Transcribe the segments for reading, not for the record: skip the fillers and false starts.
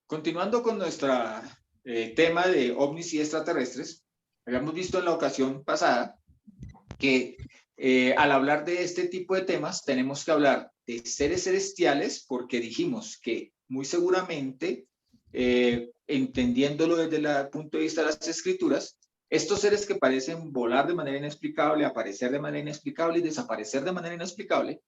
Continuando con nuestro tema de ovnis y extraterrestres, habíamos visto en la ocasión pasada que al hablar de este tipo de temas tenemos que hablar de seres celestiales porque dijimos que muy seguramente, entendiéndolo desde el punto de vista de las escrituras, estos seres que parecen volar de manera inexplicable, aparecer de manera inexplicable y desaparecer de manera inexplicable,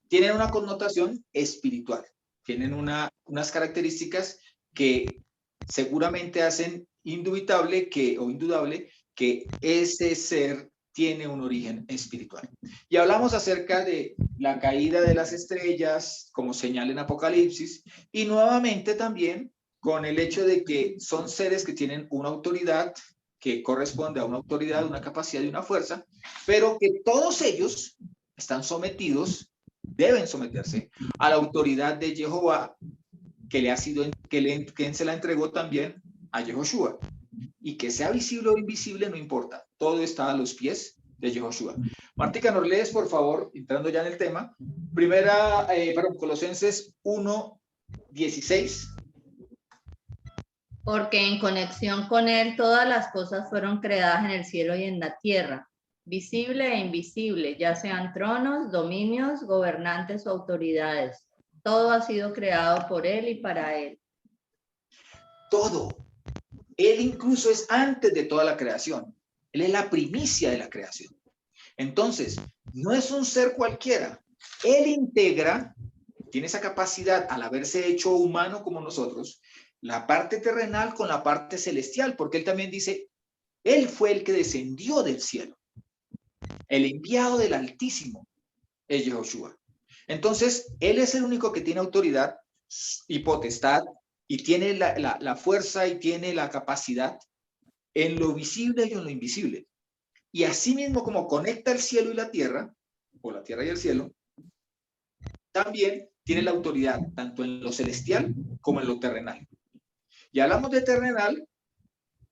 tienen una connotación espiritual, tienen unas características que seguramente hacen indubitable o indudable que ese ser tiene un origen espiritual. Y hablamos acerca de la caída de las estrellas como señal en Apocalipsis y nuevamente también con el hecho de que son seres que tienen una autoridad que corresponde a una autoridad, una capacidad y una fuerza, pero que todos ellos están sometidos, deben someterse a la autoridad de Jehová que le ha sido, que se la entregó también a Yehoshua. Y que sea visible o invisible no importa, todo está a los pies de Yehoshua. Martica, nos lees, por favor, entrando ya en el tema, Colosenses 1:16. Porque en conexión con él todas las cosas fueron creadas en el cielo y en la tierra, visible e invisible, ya sean tronos, dominios, gobernantes o autoridades. Todo ha sido creado por él y para él. Todo. Él incluso es antes de toda la creación. Él es la primicia de la creación. Entonces, no es un ser cualquiera. Él integra, tiene esa capacidad al haberse hecho humano como nosotros, la parte terrenal con la parte celestial, porque él también dice, él fue el que descendió del cielo. El enviado del Altísimo es Yehoshua. Entonces, él es el único que tiene autoridad y potestad y tiene la fuerza y tiene la capacidad en lo visible y en lo invisible. Y así mismo como conecta el cielo y la tierra, o la tierra y el cielo, también tiene la autoridad tanto en lo celestial como en lo terrenal. Y hablamos de terrenal,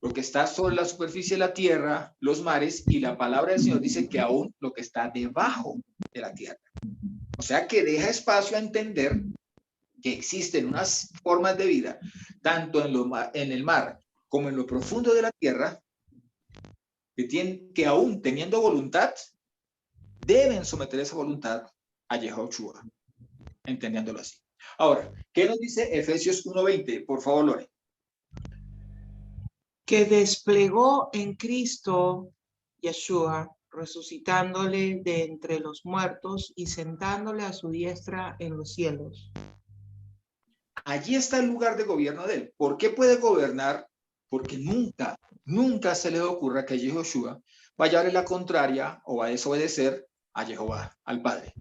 lo que está sobre la superficie de la tierra, los mares, y la palabra del Señor dice que aún lo que está debajo de la tierra. O sea que deja espacio a entender que existen unas formas de vida, tanto en el mar como en lo profundo de la tierra, que aún teniendo voluntad, deben someter esa voluntad a Yehoshua, entendiéndolo así. Ahora, ¿qué nos dice Efesios 1:20? Por favor, Lore. Que desplegó en Cristo Yeshua, resucitándole de entre los muertos y sentándole a su diestra en los cielos. Allí está el lugar de gobierno de él. ¿Por qué puede gobernar? Porque nunca se le ocurra que Yehoshua vaya a darle la contraria o va a desobedecer a Jehová, al Padre.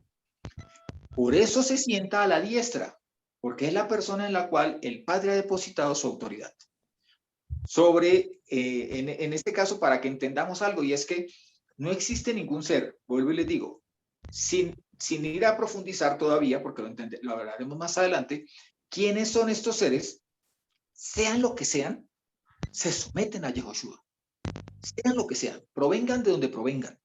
Por eso se sienta a la diestra, porque es la persona en la cual el Padre ha depositado su autoridad. En este caso, para que entendamos algo, y es que no existe ningún ser, vuelvo y les digo, sin ir a profundizar todavía, porque lo hablaremos más adelante, ¿quiénes son estos seres? Sean lo que sean, se someten a Yehoshua. Sean lo que sean, provengan de donde provengan,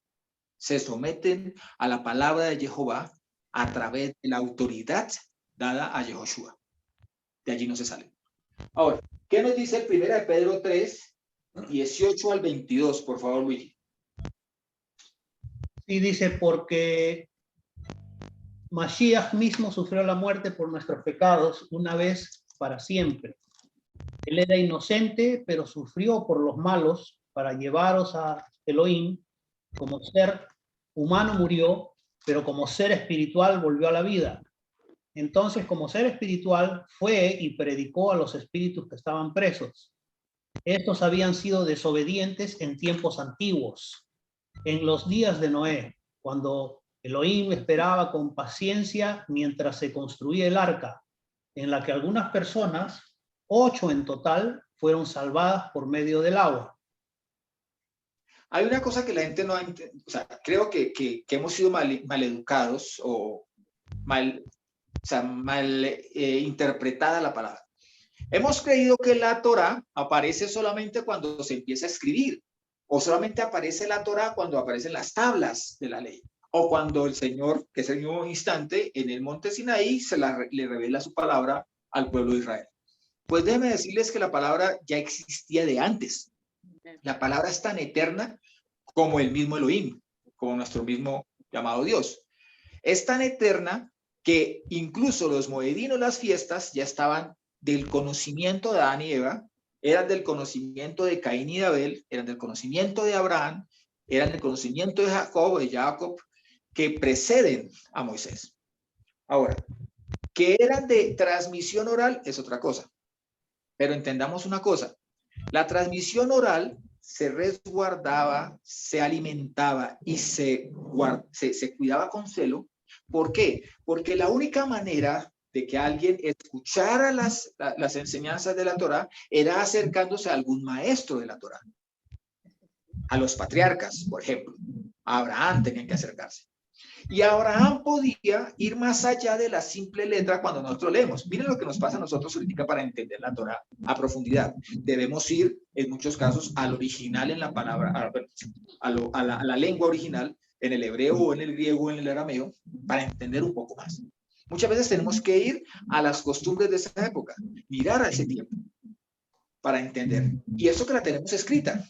se someten a la palabra de Jehová a través de la autoridad dada a Yehoshua. De allí no se salen. Ahora, ¿qué nos dice el 1 de Pedro 3:18 al 22? Por favor, Luigi. Sí, dice, porque Mashiach mismo sufrió la muerte por nuestros pecados una vez para siempre. Él era inocente, pero sufrió por los malos para llevaros a Elohim. Como ser humano murió, pero como ser espiritual volvió a la vida. Entonces, como ser espiritual, fue y predicó a los espíritus que estaban presos. Estos habían sido desobedientes en tiempos antiguos, en los días de Noé, cuando Elohim esperaba con paciencia mientras se construía el arca, en la que algunas personas, 8 en total, fueron salvadas por medio del agua. Hay una cosa que la gente no ha entendido, o sea, creo que hemos sido mal educados o mal interpretada la palabra. Hemos creído que la Torá aparece solamente cuando se empieza a escribir, o solamente aparece la Torá cuando aparecen las tablas de la ley, o cuando el Señor, que es el mismo instante, en el monte Sinaí, le revela su palabra al pueblo de Israel. Pues déjenme decirles que la palabra ya existía de antes. La palabra es tan eterna como el mismo Elohim, como nuestro mismo llamado Dios. Es tan eterna que incluso los moedinos, las fiestas, ya estaban del conocimiento de Adán y Eva, eran del conocimiento de Caín y de Abel, eran del conocimiento de Abraham, eran del conocimiento de Jacob, que preceden a Moisés. Ahora, que eran de transmisión oral es otra cosa. Pero entendamos una cosa, la transmisión oral se resguardaba, se alimentaba y se cuidaba con celo. ¿Por qué? Porque la única manera de que alguien escuchara las enseñanzas de la Torá era acercándose a algún maestro de la Torá. A los patriarcas, por ejemplo. A Abraham tenían que acercarse. Y Abraham podía ir más allá de la simple letra cuando nosotros leemos. Miren lo que nos pasa a nosotros ahorita para entender la Torá a profundidad. Debemos ir, en muchos casos, al original en la palabra, a la lengua original, en el hebreo o en el griego o en el arameo, para entender un poco más. Muchas veces tenemos que ir a las costumbres de esa época, mirar a ese tiempo, para entender. Y eso que la tenemos escrita.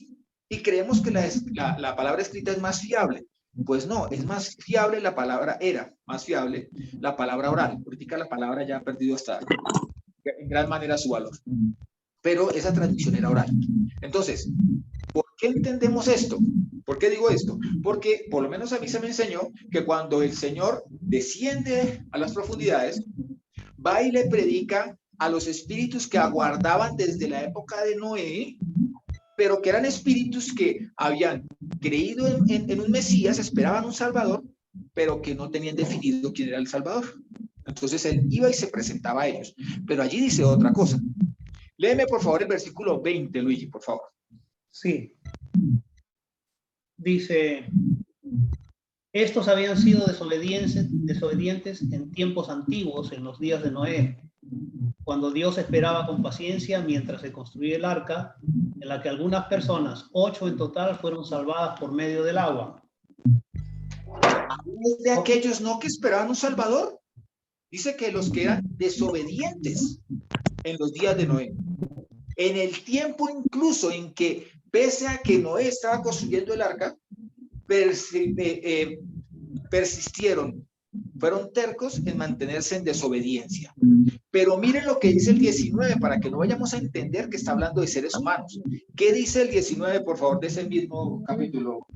Y creemos que la palabra escrita es más fiable. Pues no, es más fiable la palabra, era más fiable la palabra oral. Ahorita la palabra ya ha perdido hasta en gran manera su valor. Pero esa tradición era oral. Entonces, ¿por qué entendemos esto? ¿Por qué digo esto? Porque por lo menos a mí se me enseñó que cuando el Señor desciende a las profundidades, va y le predica a los espíritus que aguardaban desde la época de Noé, pero que eran espíritus que habían creído en un Mesías, esperaban un Salvador, pero que no tenían definido quién era el Salvador. Entonces él iba y se presentaba a ellos. Pero allí dice otra cosa. Léeme, por favor, el versículo 20, Luigi, por favor. Sí. Dice, estos habían sido desobedientes en tiempos antiguos, en los días de Noé, cuando Dios esperaba con paciencia mientras se construía el arca, en la que algunas personas, 8 en total, fueron salvadas por medio del agua. De aquellos no que esperaban un Salvador, dice que los que eran desobedientes en los días de Noé, en el tiempo incluso en que, pese a que Noé estaba construyendo el arca, persistieron, fueron tercos en mantenerse en desobediencia. Pero miren lo que dice el 19, para que no vayamos a entender que está hablando de seres humanos. ¿Qué dice el 19, por favor, de ese mismo capítulo?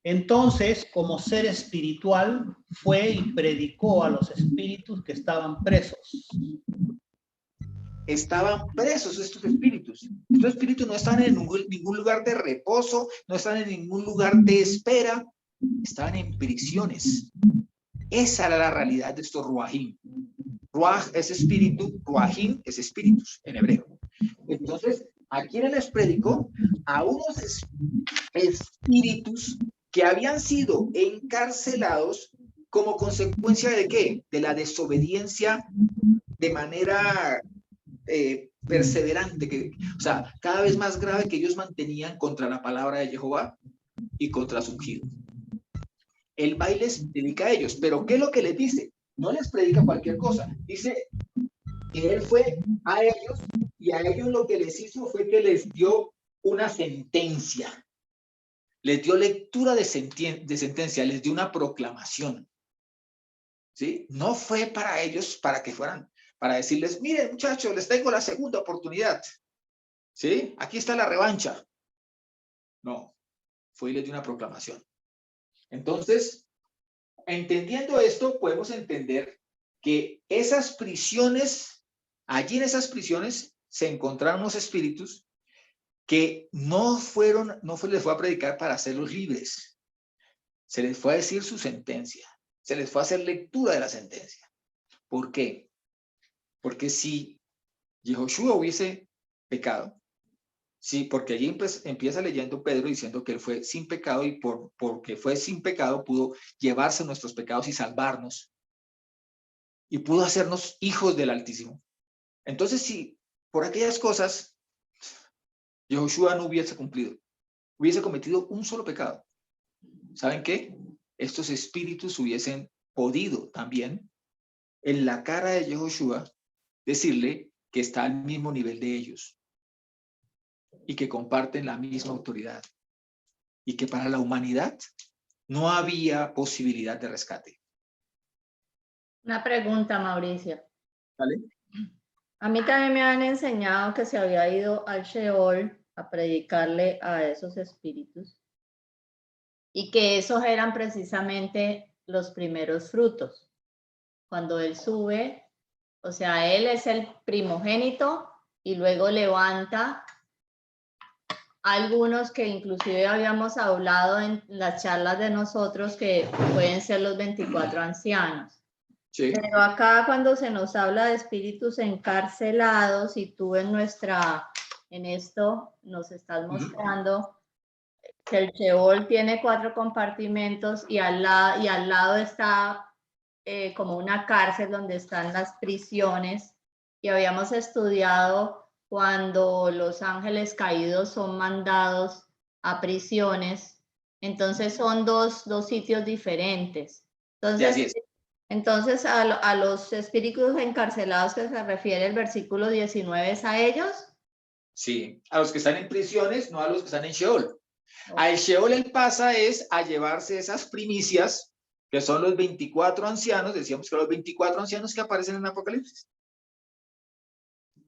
Entonces, como ser espiritual, fue y predicó a los espíritus que estaban presos. Estaban presos estos espíritus. Estos espíritus no están en ningún lugar de reposo, no están en ningún lugar de espera, estaban en prisiones. Esa era la realidad de estos ruajim. Ruaj es espíritu, ruajim es espíritus en hebreo. Entonces, ¿a quién les predicó? A unos espíritus que habían sido encarcelados como consecuencia ¿de qué? De la desobediencia de manera perseverante, o sea, cada vez más grave que ellos mantenían contra la palabra de Jehová y contra su ungido. El va y les predica a ellos, pero ¿qué es lo que les dice? No les predica cualquier cosa, dice que él fue a ellos y a ellos lo que les hizo fue que les dio una sentencia, les dio lectura de sentencia, les dio una proclamación, ¿sí? No fue para ellos, para que fueran, para decirles, miren muchachos, les tengo la segunda oportunidad, ¿sí? Aquí está la revancha. No, fue y les dio una proclamación. Entonces, entendiendo esto, podemos entender que esas prisiones, allí en esas prisiones se encontraron unos espíritus que no les fue a predicar para hacerlos libres. Se les fue a decir su sentencia. Se les fue a hacer lectura de la sentencia. ¿Por qué? Porque si Yehoshua hubiese pecado, sí, porque allí empieza leyendo Pedro diciendo que él fue sin pecado y porque fue sin pecado pudo llevarse nuestros pecados y salvarnos. Y pudo hacernos hijos del Altísimo. Entonces, si por aquellas cosas Yehoshua no hubiese cumplido, hubiese cometido un solo pecado, ¿saben qué? Estos espíritus hubiesen podido también, en la cara de Yehoshua, decirle que está al mismo nivel de ellos y que comparten la misma autoridad y que para la humanidad no había posibilidad de rescate. Una pregunta, Mauricio. ¿Vale? A mí también me han enseñado que se había ido al Sheol a predicarle a esos espíritus y que esos eran precisamente los primeros frutos. Cuando él sube, o sea, él es el primogénito y luego levanta algunos que inclusive habíamos hablado en las charlas de nosotros que pueden ser los 24 ancianos. Sí. Pero acá cuando se nos habla de espíritus encarcelados y tú en esto nos estás mostrando que el Sheol tiene 4 compartimentos y al lado está como una cárcel donde están las prisiones, y habíamos estudiado cuando los ángeles caídos son mandados a prisiones, entonces son dos sitios diferentes. Entonces a los espíritus encarcelados que se refiere el versículo 19, ¿es a ellos? Sí, a los que están en prisiones, no a los que están en Sheol. Al Sheol él pasa es a llevarse esas primicias, que son los 24 ancianos, decíamos que los 24 ancianos que aparecen en Apocalipsis.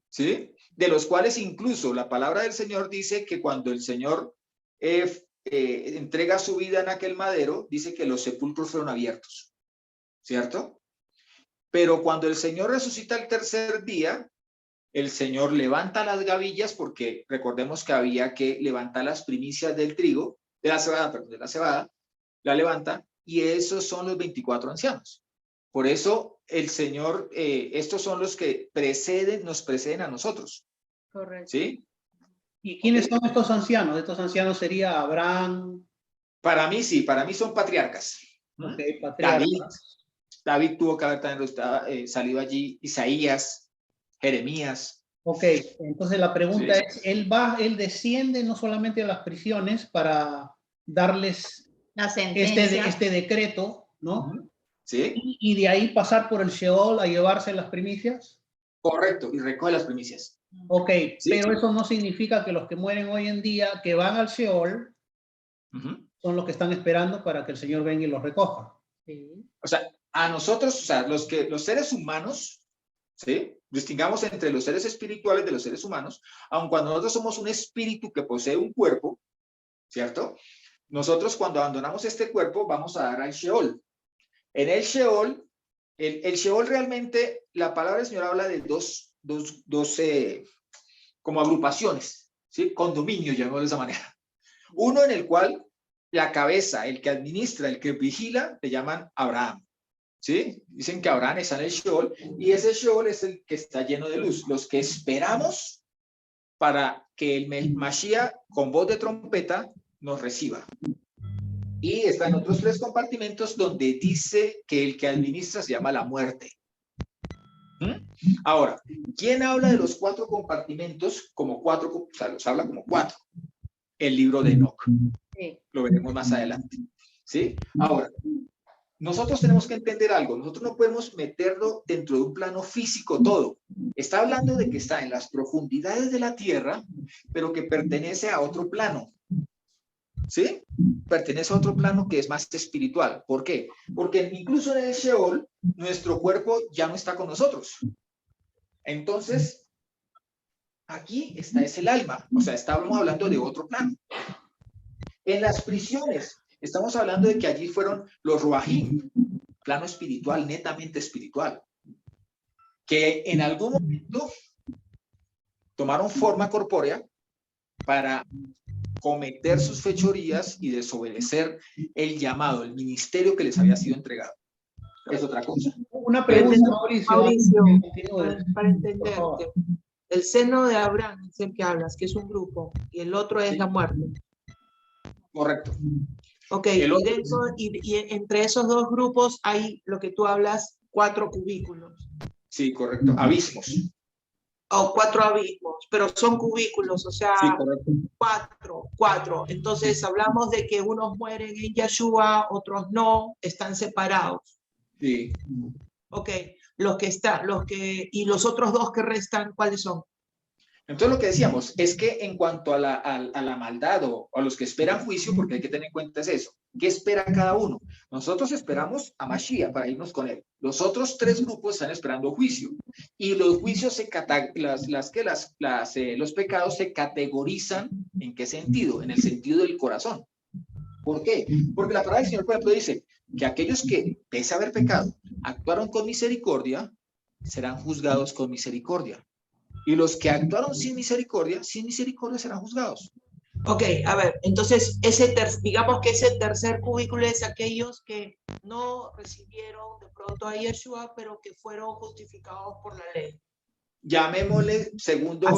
¿Sí? De los cuales incluso la palabra del Señor dice que cuando el Señor entrega su vida en aquel madero, dice que los sepulcros fueron abiertos. ¿Cierto? Pero cuando el Señor resucita el tercer día, el Señor levanta las gavillas, porque recordemos que había que levantar las primicias del trigo, de la cebada, la levanta, y esos son los 24 ancianos. Por eso el Señor, estos son los que nos preceden a nosotros. Correcto. ¿Sí? ¿Y quiénes son estos ancianos? Estos ancianos sería Abraham. Para mí sí, para mí son patriarcas. Okay, patriarcas. David tuvo que haber también salido allí, Isaías, Jeremías. Ok, entonces la pregunta es, él desciende no solamente a las prisiones para darles la sentencia, este decreto, ¿no? Sí. Y de ahí pasar por el Sheol a llevarse las primicias. Correcto, y recoge las primicias. Ok, sí, pero eso no significa que los que mueren hoy en día, que van al Sheol, son los que están esperando para que el Señor venga y los recoja. Sí. O sea, a nosotros, o sea, los seres humanos, ¿sí? Distingamos entre los seres espirituales de los seres humanos, aun cuando nosotros somos un espíritu que posee un cuerpo, ¿cierto? Nosotros cuando abandonamos este cuerpo vamos a dar al Sheol. En el Sheol, el Sheol realmente, la palabra del Señor habla de dos como agrupaciones, ¿sí? Condominios, llamémoslo de esa manera. Uno en el cual la cabeza, el que administra, el que vigila, le llaman Abraham. ¿Sí? Dicen que Abraham está en el Sheol, y ese Sheol es el que está lleno de luz. Los que esperamos para que el Mashiach, con voz de trompeta, nos reciba. Y están otros 3 compartimentos donde dice que el que administra se llama la muerte. Ahora, ¿quién habla de los 4 compartimentos como 4? O sea, los habla como 4. El libro de Enoc. Sí. Lo veremos más adelante. ¿Sí? Ahora, nosotros tenemos que entender algo. Nosotros no podemos meterlo dentro de un plano físico todo. Está hablando de que está en las profundidades de la tierra, pero que pertenece a otro plano. ¿Sí? Pertenece a otro plano que es más espiritual. ¿Por qué? Porque incluso en el Sheol, nuestro cuerpo ya no está con nosotros. Entonces, aquí está el alma. O sea, estamos hablando de otro plano. En las prisiones, estamos hablando de que allí fueron los Ruahim, plano espiritual, netamente espiritual, que en algún momento tomaron forma corpórea para cometer sus fechorías y desobedecer el llamado, el ministerio que les había sido entregado. Es otra cosa. Una pregunta, Mauricio, para entenderte. El seno de Abraham es el que hablas, que es un grupo, y el otro es la muerte. Correcto. Ok, y entre esos 2 grupos hay lo que tú hablas, 4 cubículos. Sí, correcto. Abismos. O 4 abismos, pero son cubículos, o sea, sí, 4. Entonces hablamos de que unos mueren en Yeshua, otros no, están separados. Sí. Ok, y los otros dos que restan, ¿cuáles son? Entonces lo que decíamos es que en cuanto a la maldad o a los que esperan juicio, porque hay que tener en cuenta es eso, ¿qué espera cada uno? Nosotros esperamos a Mashiach para irnos con él. Los otros tres grupos están esperando juicio y los juicios los pecados se categorizan ¿en qué sentido? En el sentido del corazón. ¿Por qué? Porque la palabra del Señor, por ejemplo, dice que aquellos que, pese a haber pecado, actuaron con misericordia, serán juzgados con misericordia. Y los que actuaron sin misericordia serán juzgados. Ok, a ver, entonces digamos que ese tercer cubículo es aquellos que no recibieron de pronto a Yeshua, pero que fueron justificados por la ley. Llamémosle segundo,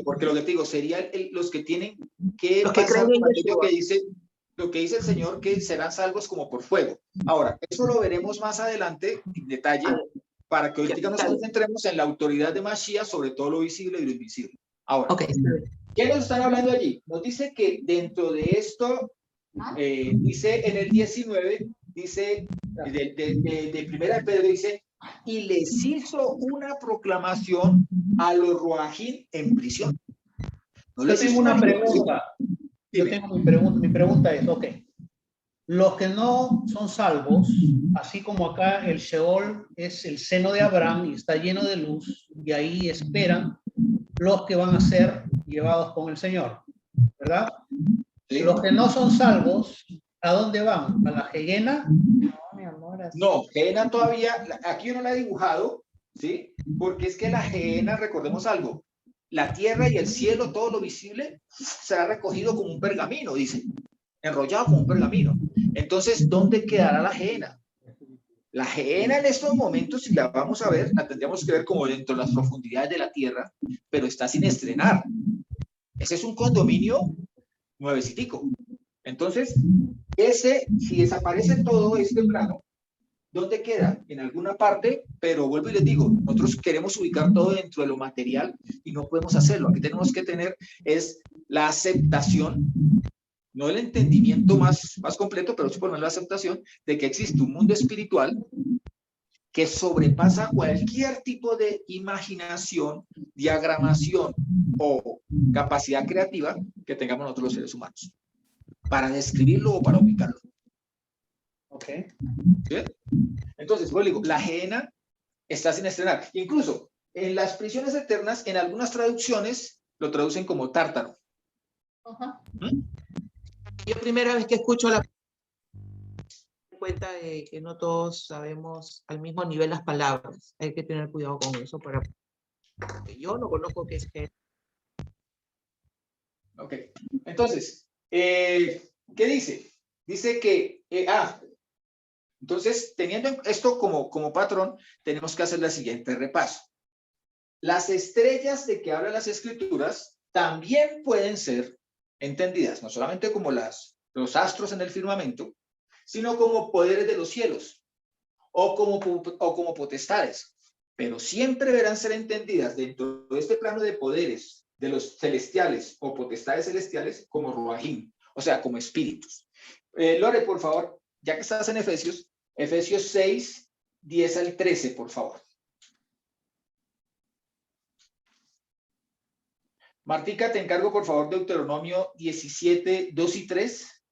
porque lo que te digo sería los que tienen que los que pasar creen en por aquello Yeshua. lo que dice el Señor, que serán salvos como por fuego. Ahora, eso lo veremos más adelante en detalle, para que hoy nos concentremos en la autoridad de Mashiach sobre todo lo visible y lo invisible. Ahora, ¿qué nos están hablando allí? Nos dice que dentro de esto, dice en el 19, dice, de primera de Pedro, dice, y les hizo una proclamación a los Ruajín en prisión. No Yo les tengo hizo una pregunta. Mi pregunta es, ok, los que no son salvos, así como acá el Sheol es el seno de Abraham y está lleno de luz, y ahí esperan los que van a ser llevados con el Señor, ¿verdad? ¿Sí? Los que no son salvos, ¿a dónde van? ¿A la Gehenna? No, mi amor. Así. No, Gehenna todavía, aquí yo no la he dibujado, ¿sí? Porque es que la Gehenna, recordemos algo, la tierra y el cielo, todo lo visible, será recogido como un pergamino, dice, enrollado como un pergamino. Entonces, ¿dónde quedará la Gehenna? La Gehenna en estos momentos, si la vamos a ver, la tendríamos que ver como dentro de las profundidades de la tierra, pero está sin estrenar. Ese es un condominio nuevecitico. Entonces, si desaparece todo este plano, ¿dónde queda? En alguna parte, pero vuelvo y les digo, nosotros queremos ubicar todo dentro de lo material y no podemos hacerlo. Aquí tenemos que tener es la aceptación, no el entendimiento más completo, pero sí por lo menos la aceptación de que existe un mundo espiritual que sobrepasa cualquier tipo de imaginación, diagramación o capacidad creativa que tengamos nosotros los seres humanos para describirlo o para ubicarlo. Ok. ¿Bien? Entonces, bueno, digo, la Gehenna está sin estrenar. Incluso en las prisiones eternas, en algunas traducciones lo traducen como tártaro. Yo primera vez que escucho la cuenta de que no todos sabemos al mismo nivel las palabras. Hay que tener cuidado con eso porque yo no conozco qué es que. Ok. Entonces, ¿qué dice? Dice que entonces, teniendo esto como patrón, tenemos que hacer el siguiente repaso. Las estrellas de que hablan las escrituras también pueden ser entendidas, no solamente como los astros en el firmamento, sino como poderes de los cielos o como potestades, pero siempre deberán ser entendidas dentro de este plano de poderes de los celestiales o potestades celestiales como ruajim, o sea, como espíritus. Lore, por favor, ya que estás en Efesios 6, 10 al 13, por favor. Martica, te encargo, por favor, Deuteronomio 17, 2 y 3.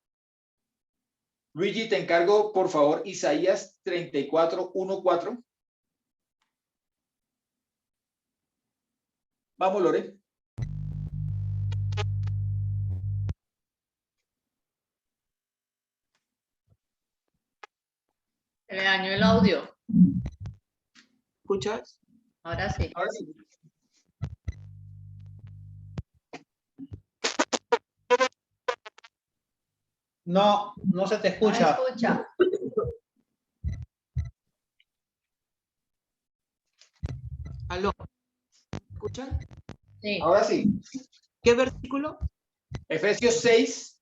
Luigi, te encargo, por favor, Isaías 34, 1, 4. Vamos, Lore. Se le dañó el audio. ¿Escuchas? Ahora sí. Ahora sí. No, no se te escucha. No escucha. ¿Aló? ¿Escuchan? Sí. Ahora sí. ¿Qué versículo? Efesios 6,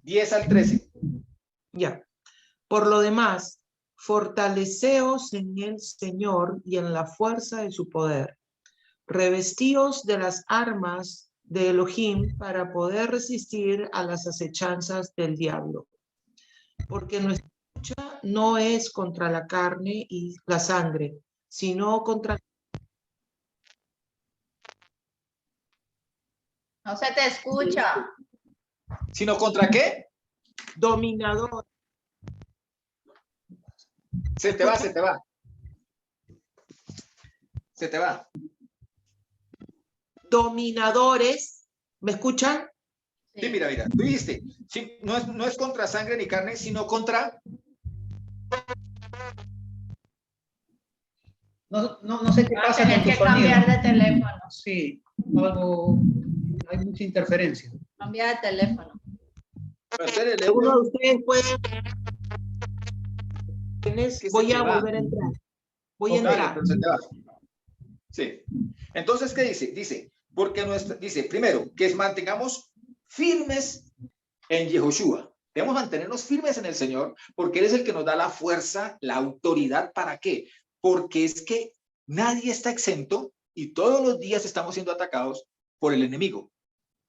10 al 13. Ya. Por lo demás, fortaleceos en el Señor y en la fuerza de su poder. Revestíos de las armas de Elohim para poder resistir a las acechanzas del diablo. Porque nuestra lucha no es contra la carne y la sangre, sino contra No se te escucha. ¿Sino contra qué? dominadores. Se te va, se te va. Se te va. Dominadores, ¿me escuchan? Sí, mira, mira. Tú dijiste, sí, no es contra sangre ni carne, sino contra... No sé qué Va a pasa con tener tu que sonido. cambiar de teléfono. Sí, hay mucha interferencia. Cambia de teléfono. Uno de ustedes puede... Que Voy se a te va. volver a entrar. Voy a Ok. Dale, entrar. pero se te va. Sí. Entonces, ¿qué dice? Dice, dice, primero, que mantengamos firmes en Yehoshua. Debemos mantenernos firmes en el Señor, porque Él es el que nos da la fuerza, la autoridad. ¿Para qué? Porque es que nadie está exento y todos los días estamos siendo atacados por el enemigo,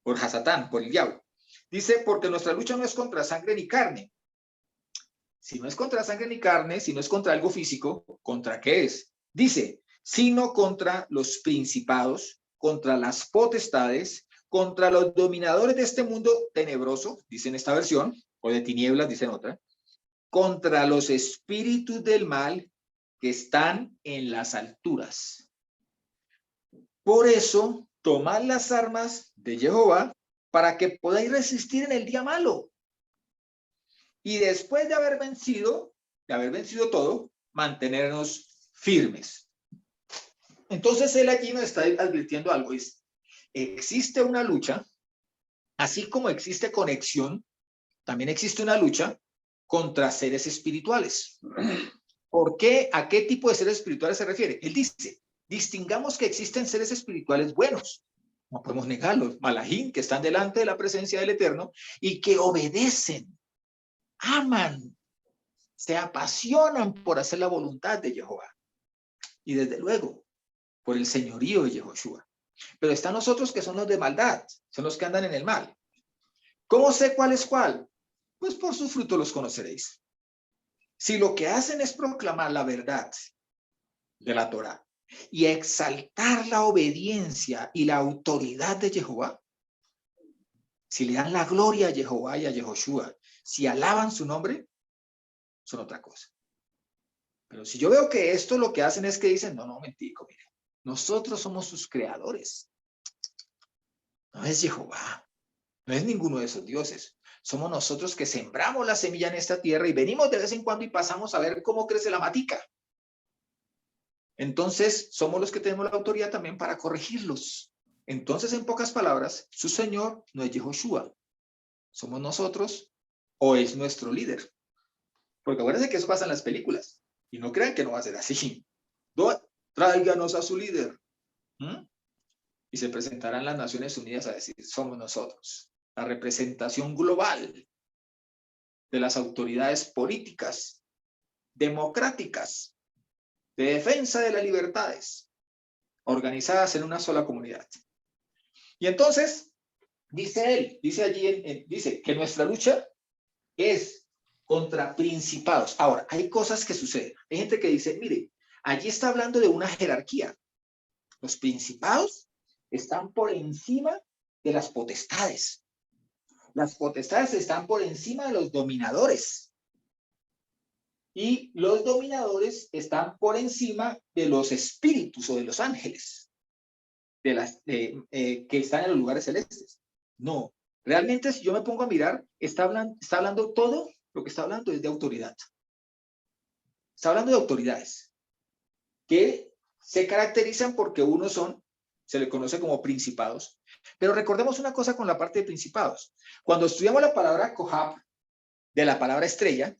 por Hasatán, por el diablo. Dice, porque nuestra lucha no es contra sangre ni carne. Si no es contra sangre ni carne, si no es contra algo físico, ¿contra qué es? Dice, sino contra los principados, contra las potestades, contra los dominadores de este mundo tenebroso, dice en esta versión, o de tinieblas, dice en otra, contra los espíritus del mal que están en las alturas. Por eso, tomad las armas de Jehová para que podáis resistir en el día malo. Y después de haber vencido todo, mantenernos firmes. Entonces él allí nos está advirtiendo algo, es, existe una lucha, así como existe conexión, también existe una lucha contra seres espirituales. ¿Por qué? ¿A qué tipo de seres espirituales se refiere? Él dice, distingamos que existen seres espirituales buenos, no podemos negarlos, Malahim, que están delante de la presencia del Eterno y que obedecen, aman, se apasionan por hacer la voluntad de Jehová. Y desde luego, por el señorío de Yehoshua. Pero están nosotros que son los de maldad, son los que andan en el mal. ¿Cómo sé cuál es cuál? Pues por sus frutos los conoceréis. Si lo que hacen es proclamar la verdad de la Torá y exaltar la obediencia y la autoridad de Jehová, si le dan la gloria a Jehová y a Yehoshua, si alaban su nombre, son otra cosa. Pero si yo veo que esto lo que hacen es que dicen, no, mentico, mire, nosotros somos sus creadores. No es Jehová, no es ninguno de esos dioses. Somos nosotros que sembramos la semilla en esta tierra y venimos de vez en cuando y pasamos a ver cómo crece la matica. Entonces, somos los que tenemos la autoridad también para corregirlos. Entonces, en pocas palabras, su Señor no es Yehoshua. Somos nosotros o es nuestro líder. Porque acuérdense que eso pasa en las películas. Y no crean que no va a ser así. Tráiganos a su líder. Y se presentarán las Naciones Unidas a decir, somos nosotros. La representación global de las autoridades políticas, democráticas, de defensa de las libertades, organizadas en una sola comunidad. Y entonces, dice él, dice allí, dice que nuestra lucha es contra principados. Ahora, hay cosas que suceden. Hay gente que dice, mire, allí está hablando de una jerarquía. Los principados están por encima de las potestades. Las potestades están por encima de los dominadores. Y los dominadores están por encima de los espíritus o de los ángeles que están en los lugares celestes. No, realmente si yo me pongo a mirar, está hablando todo lo que está hablando es de autoridad. Está hablando de autoridades que se caracterizan porque se le conoce como principados. Pero recordemos una cosa con la parte de principados. Cuando estudiamos la palabra Kohab, de la palabra estrella,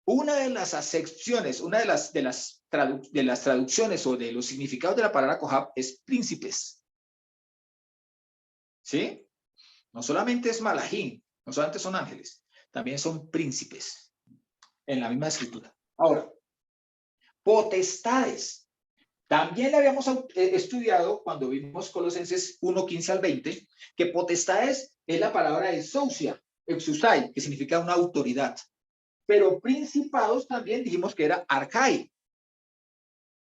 una de las acepciones, una de las traducciones o de los significados de la palabra Kohab es príncipes. ¿Sí? No solamente es Malahim, no solamente son ángeles, también son príncipes en la misma escritura. Ahora, potestades. También le habíamos estudiado cuando vimos Colosenses 1:15 al 20, que potestades es la palabra exousia, exusai, que significa una autoridad. Pero principados también dijimos que era arcai.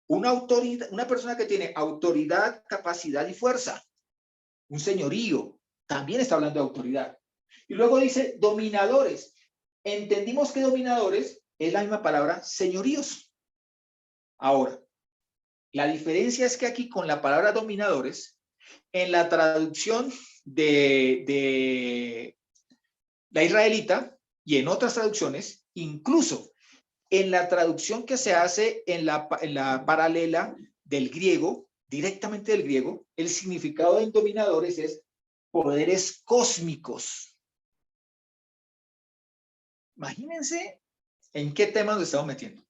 una autoridad, una persona que tiene autoridad, capacidad y fuerza, un señorío, también está hablando de autoridad. Y luego dice dominadores. Entendimos que dominadores es la misma palabra señoríos. Ahora, la diferencia es que aquí con la palabra dominadores, en la traducción de la israelita y en otras traducciones, incluso en la traducción que se hace en la paralela del griego, directamente del griego, el significado de dominadores es poderes cósmicos. Imagínense en qué tema nos estamos metiendo.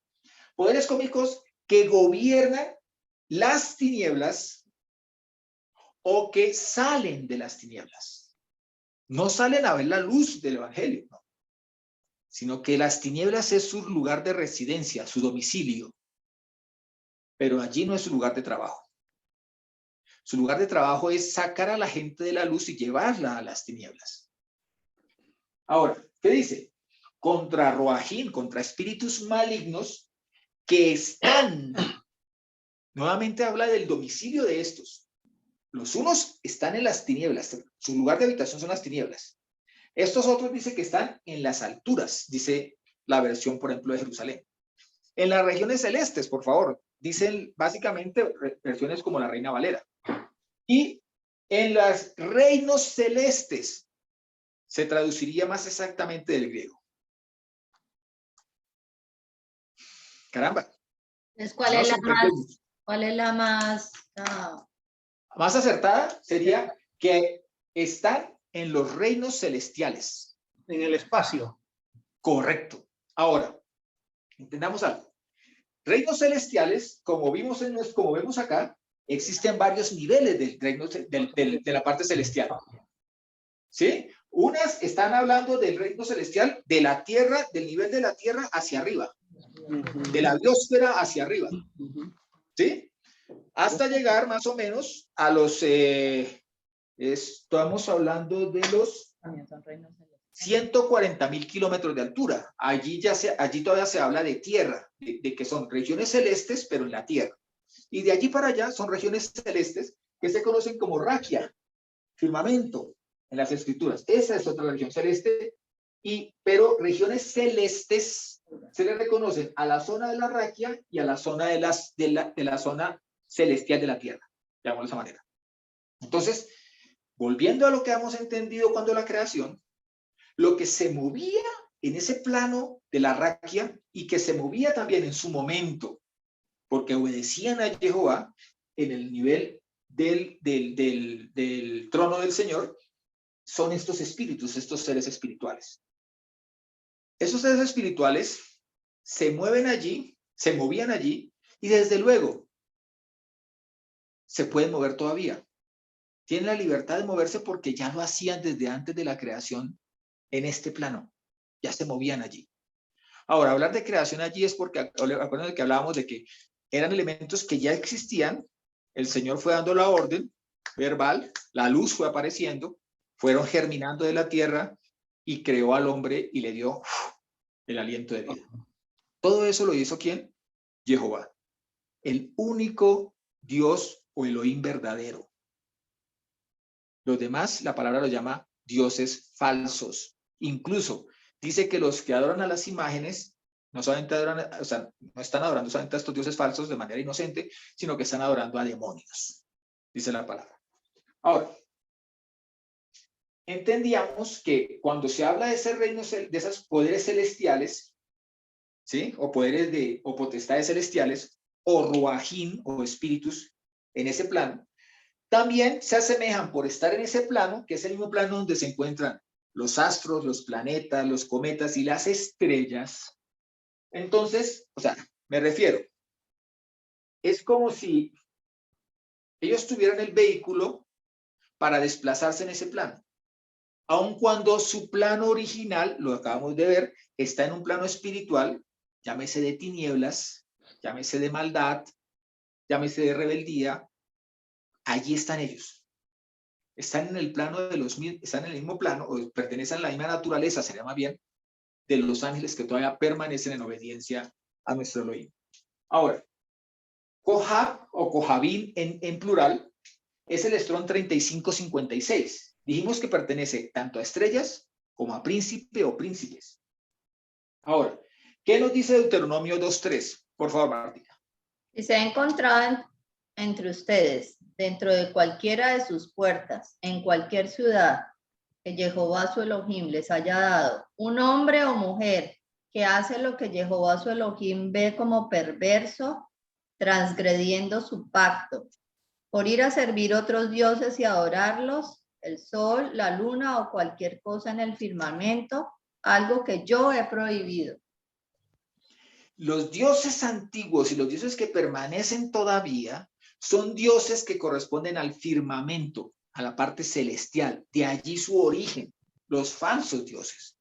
Poderes cósmicos que gobiernan las tinieblas o que salen de las tinieblas. No salen a ver la luz del evangelio, no, sino que las tinieblas es su lugar de residencia, su domicilio, pero allí no es su lugar de trabajo. Su lugar de trabajo es sacar a la gente de la luz y llevarla a las tinieblas. Ahora, ¿qué dice? Contra Roajín, contra espíritus malignos que están, nuevamente habla del domicilio de estos. Los unos están en las tinieblas, su lugar de habitación son las tinieblas. Estos otros dice que están en las alturas, dice la versión, por ejemplo, de Jerusalén. En las regiones celestes, por favor, dicen básicamente versiones como la Reina Valera. Y en los reinos celestes se traduciría más exactamente del griego. Caramba. Entonces, ¿cuál es la más más acertada? Sería que están en los reinos celestiales. En el espacio. Correcto. Ahora, entendamos algo. Reinos celestiales, como vemos acá, existen varios niveles del reino, de la parte celestial. ¿Sí? Unas están hablando del reino celestial de la tierra, del nivel de la tierra hacia arriba, de la biosfera hacia arriba. ¿Sí? Hasta llegar más o menos a los, estamos hablando de los 140.000 kilómetros de altura. Allí todavía se habla de tierra, de que son regiones celestes, pero en la tierra. Y de allí para allá son regiones celestes que se conocen como raquia, firmamento, en las escrituras. Esa es otra región celeste, pero regiones celestes se le reconocen a la zona de la raquia y a la zona de la zona celestial de la tierra, llamémoslo de esa manera. Entonces, volviendo a lo que hemos entendido cuando la creación, lo que se movía en ese plano de la raquia y que se movía también en su momento, porque obedecían a Jehová en el nivel del trono del Señor, son estos espíritus, estos seres espirituales. Esos seres espirituales se mueven allí, se movían allí, y desde luego se pueden mover todavía. Tienen la libertad de moverse porque ya lo hacían desde antes de la creación en este plano. Ya se movían allí. Ahora, hablar de creación allí es porque, acuérdense que hablábamos de que eran elementos que ya existían, el Señor fue dando la orden verbal, la luz fue apareciendo, fueron germinando de la tierra y creó al hombre y le dio el aliento de vida. Todo eso lo hizo ¿quién? Jehová, el único Dios o Elohim verdadero. Los demás, la palabra los llama dioses falsos. Incluso dice que los que adoran a las imágenes no solamente adoran, o sea, no están adorando solamente a estos dioses falsos de manera inocente, sino que están adorando a demonios, dice la palabra. Ahora, entendíamos que cuando se habla de ese reino, de esos poderes celestiales, ¿sí? O poderes o potestades celestiales, o ruajín, o espíritus, en ese plano, también se asemejan por estar en ese plano, que es el mismo plano donde se encuentran los astros, los planetas, los cometas y las estrellas. Entonces, o sea, me refiero, es como si ellos tuvieran el vehículo para desplazarse en ese plano. Aun cuando su plano original, lo acabamos de ver, está en un plano espiritual, llámese de tinieblas, llámese de maldad, llámese de rebeldía, allí están ellos. Están en el plano están en el mismo plano, o pertenecen a la misma naturaleza, sería más bien, de los ángeles que todavía permanecen en obediencia a nuestro Elohim. Ahora, Kohab o Kohabim en plural es el Strong 3556. Dijimos que pertenece tanto a estrellas como a príncipe o príncipes. Ahora, ¿qué nos dice Deuteronomio 2.3? Por favor, Martina. Si se ha encontrado entre ustedes, dentro de cualquiera de sus puertas, en cualquier ciudad, que Jehová su Elohim les haya dado, un hombre o mujer que hace lo que Jehová su Elohim ve como perverso, transgrediendo su pacto, por ir a servir otros dioses y adorarlos, el sol, la luna o cualquier cosa en el firmamento, algo que yo he prohibido. Los dioses antiguos y los dioses que permanecen todavía son dioses que corresponden al firmamento, a la parte celestial. De allí su origen, los falsos dioses.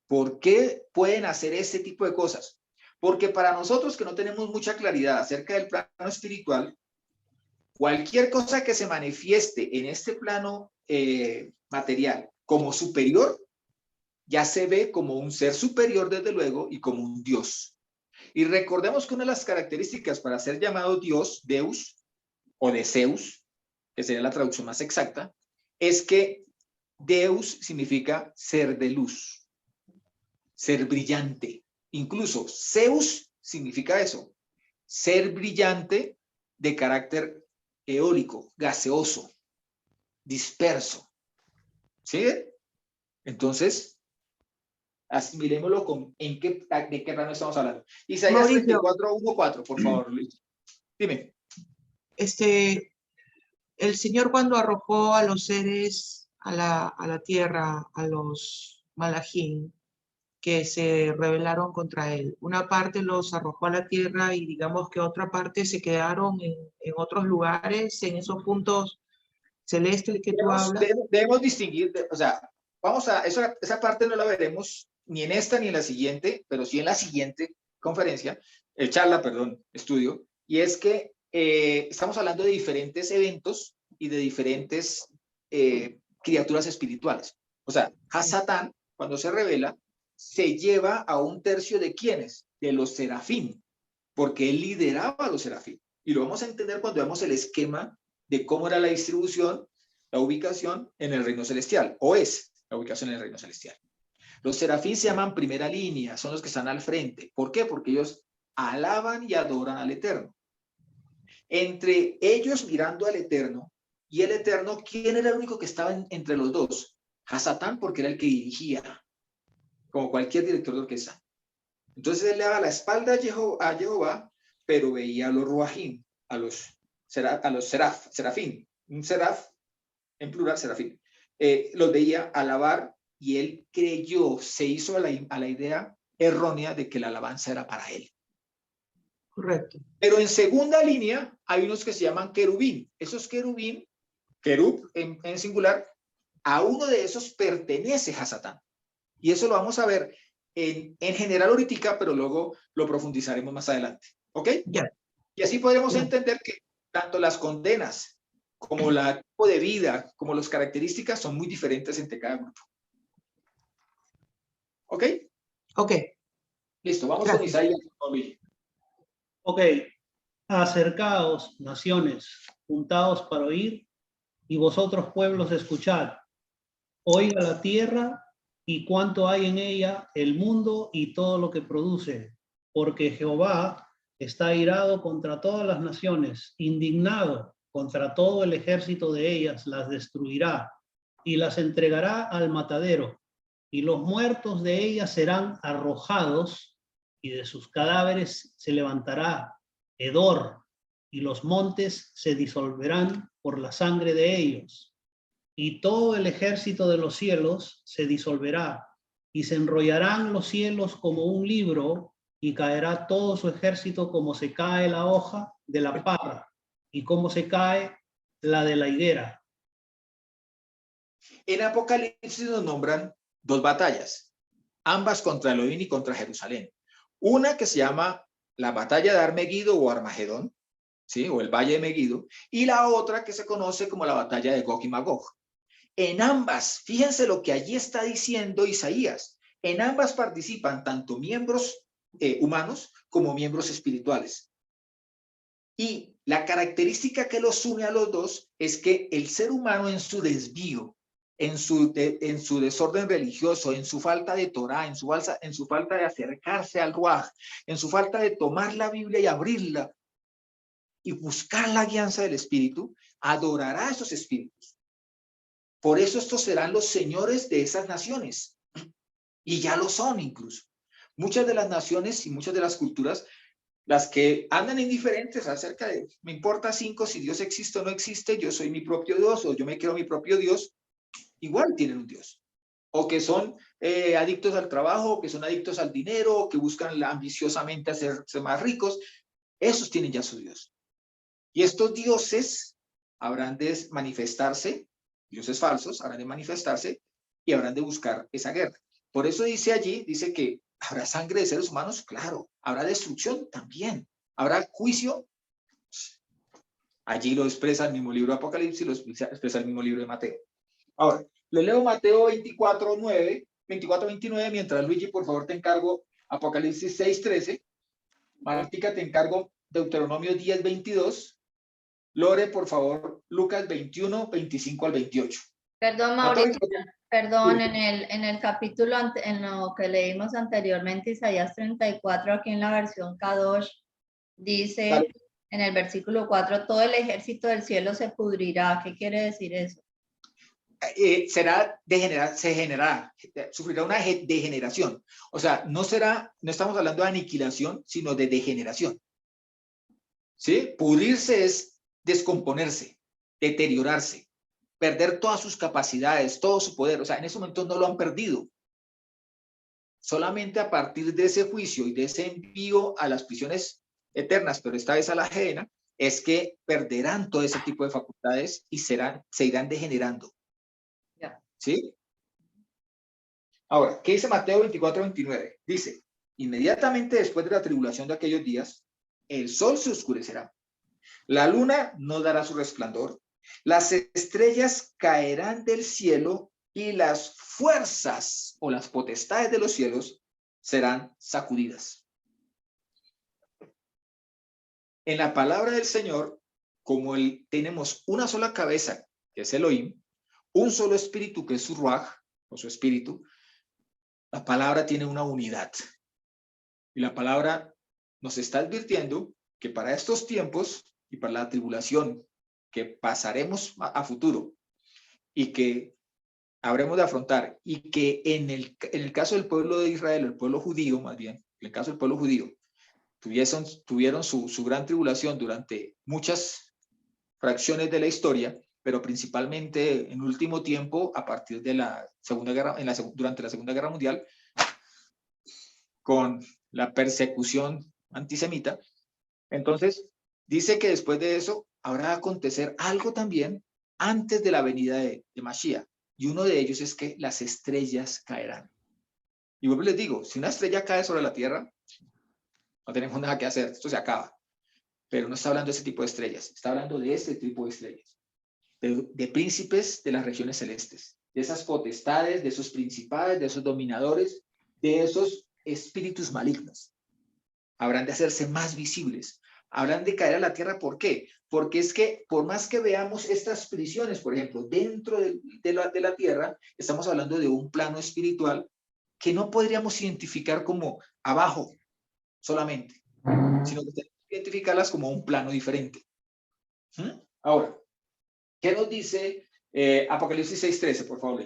¿Por qué pueden hacer ese tipo de cosas? Porque para nosotros que no tenemos mucha claridad acerca del plano espiritual, cualquier cosa que se manifieste en este plano material como superior, ya se ve como un ser superior desde luego y como un Dios. Y recordemos que una de las características para ser llamado Dios, Deus o de Zeus, que sería la traducción más exacta, es que Deus significa ser de luz, ser brillante. Incluso Zeus significa eso, ser brillante de carácter eólico, gaseoso, disperso. ¿Sí? Entonces, asimilémoslo con de qué plano estamos hablando. Isaías 34:1-4, por favor, Luis. Dime. El Señor cuando arrojó a los seres a la tierra, a los malachim, que se rebelaron contra él. Una parte los arrojó a la tierra y digamos que otra parte se quedaron en otros lugares, en esos puntos celestes que tú hablas. Debemos distinguir, o sea, esa parte no la veremos ni en esta ni en la siguiente, pero sí en la siguiente conferencia, estudio, y es que estamos hablando de diferentes eventos y de diferentes criaturas espirituales. O sea, Hasatán, cuando se revela, se lleva a un tercio de ¿quiénes? De los serafín, porque él lideraba a los serafín. Y lo vamos a entender cuando veamos el esquema de cómo era la distribución, la ubicación en el reino celestial, o es la ubicación en el reino celestial. Los serafín se llaman primera línea, son los que están al frente. ¿Por qué? Porque ellos alaban y adoran al Eterno. Entre ellos mirando al Eterno y el Eterno, ¿quién era el único que estaba entre los dos? Hasatán, porque era el que dirigía, como cualquier director de orquesta. Entonces él le daba la espalda a Jehová, pero veía a los ruajim, a los serafín, un seraf, en plural, serafín. Los veía alabar y él creyó, se hizo a la idea errónea de que la alabanza era para él. Correcto. Pero en segunda línea hay unos que se llaman querubín. Esos querubín, querub en singular, a uno de esos pertenece Hasatán. Y eso lo vamos a ver en general ahorita, pero luego lo profundizaremos más adelante. ¿Ok? Ya. Y así podremos entender que tanto las condenas como el tipo de vida, como las características son muy diferentes entre cada grupo. ¿Ok? Ok. Listo, vamos con Isaías. Ok. Acercaos, naciones, juntaos para oír, y vosotros pueblos escuchad. Oiga la tierra y cuánto hay en ella, el mundo y todo lo que produce, porque Jehová está airado contra todas las naciones, indignado contra todo el ejército de ellas, las destruirá y las entregará al matadero, y los muertos de ellas serán arrojados, y de sus cadáveres se levantará hedor, y los montes se disolverán por la sangre de ellos. Y todo el ejército de los cielos se disolverá, y se enrollarán los cielos como un libro, y caerá todo su ejército como se cae la hoja de la parra, y como se cae la de la higuera. En Apocalipsis nos nombran dos batallas, ambas contra Elohim y contra Jerusalén. Una que se llama la batalla de Armegido o Armagedón, ¿sí? O el Valle de Megido, y la otra que se conoce como la batalla de Gog y Magog. En ambas, fíjense lo que allí está diciendo Isaías, en ambas participan tanto miembros humanos como miembros espirituales. Y la característica que los une a los dos es que el ser humano en su desvío, en su desorden religioso, en su falta de Torah, en su falta de acercarse al Ruaj, en su falta de tomar la Biblia y abrirla y buscar la guianza del Espíritu, adorará a esos espíritus. Por eso estos serán los señores de esas naciones. Y ya lo son incluso. Muchas de las naciones y muchas de las culturas, las que andan indiferentes acerca de, me importa 5 si Dios existe o no existe, yo soy mi propio Dios o yo me creo mi propio Dios, igual tienen un Dios. O que son adictos al trabajo, o que son adictos al dinero, o que buscan ambiciosamente hacerse más ricos, esos tienen ya su Dios. Y estos dioses habrán de manifestarse, dioses falsos, habrán de manifestarse y habrán de buscar esa guerra. Por eso dice allí, dice que habrá sangre de seres humanos, claro, habrá destrucción también, habrá juicio. Allí lo expresa el mismo libro de Apocalipsis, lo expresa el mismo libro de Mateo. Ahora, le leo Mateo 24:29, mientras Luigi, por favor, te encargo Apocalipsis 6:13. Martica, te encargo Deuteronomio 10:22. Lore, por favor, Lucas 21:25 al 28. Perdón, Mauricio, perdón, en el capítulo, en lo que leímos anteriormente, Isaías 34, aquí en la versión Kadosh, dice Dale. en el versículo 4, todo el ejército del cielo se pudrirá. ¿Qué quiere decir eso? Sufrirá una degeneración. O sea, no estamos hablando de aniquilación, sino de degeneración. ¿Sí? Pudrirse es descomponerse, deteriorarse, perder todas sus capacidades, todo su poder. O sea, en ese momento no lo han perdido. Solamente a partir de ese juicio y de ese envío a las prisiones eternas, pero esta vez a la Gehenna, es que perderán todo ese tipo de facultades y se irán degenerando. ¿Sí? Ahora, ¿qué dice Mateo 24:29? Dice, inmediatamente después de la tribulación de aquellos días, el sol se oscurecerá, la luna no dará su resplandor, las estrellas caerán del cielo y las fuerzas o las potestades de los cielos serán sacudidas. En la palabra del Señor, como tenemos una sola cabeza, que es Elohim, un solo espíritu, que es su Ruaj, o su espíritu, la palabra tiene una unidad. Y la palabra nos está advirtiendo que para estos tiempos y para la tribulación que pasaremos a futuro y que habremos de afrontar, y que en el caso del pueblo de Israel, el pueblo judío más bien, en el caso del pueblo judío, tuvieron su gran tribulación durante muchas fracciones de la historia, pero principalmente en último tiempo, a partir de la Segunda Guerra, durante la Segunda Guerra Mundial, con la persecución antisemita. Entonces, dice que después de eso habrá de acontecer algo también antes de la venida de Mashiach, y uno de ellos es que las estrellas caerán. Y vuelvo y les digo, si una estrella cae sobre la tierra, no tenemos nada que hacer, esto se acaba. Pero no está hablando de ese tipo de estrellas, está hablando de este tipo de estrellas, de príncipes de las regiones celestes, de esas potestades, de esos principados, de esos dominadores, de esos espíritus malignos. Habrán de hacerse más visibles, habrán de caer a la tierra. ¿Por qué? Porque es que por más que veamos estas prisiones, por ejemplo, dentro de la tierra, estamos hablando de un plano espiritual que no podríamos identificar como abajo solamente, sino que tenemos que identificarlas como un plano diferente. Ahora, ¿qué nos dice Apocalipsis 6:13, por favor?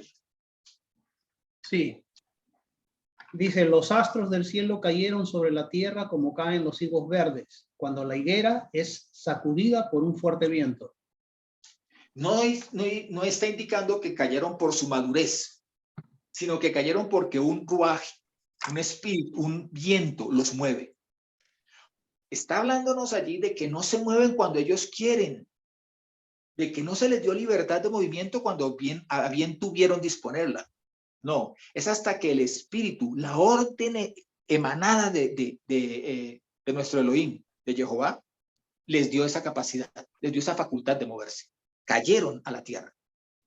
Sí. Dice, los astros del cielo cayeron sobre la tierra como caen los higos verdes, cuando la higuera es sacudida por un fuerte viento. No está indicando que cayeron por su madurez, sino que cayeron porque un ruaj, un espíritu, un viento los mueve. Está hablándonos allí de que no se mueven cuando ellos quieren, de que no se les dio libertad de movimiento cuando bien tuvieron disponerla. No, es hasta que el espíritu, la orden emanada de nuestro Elohim, de Jehová, les dio esa capacidad, les dio esa facultad de moverse. Cayeron a la tierra,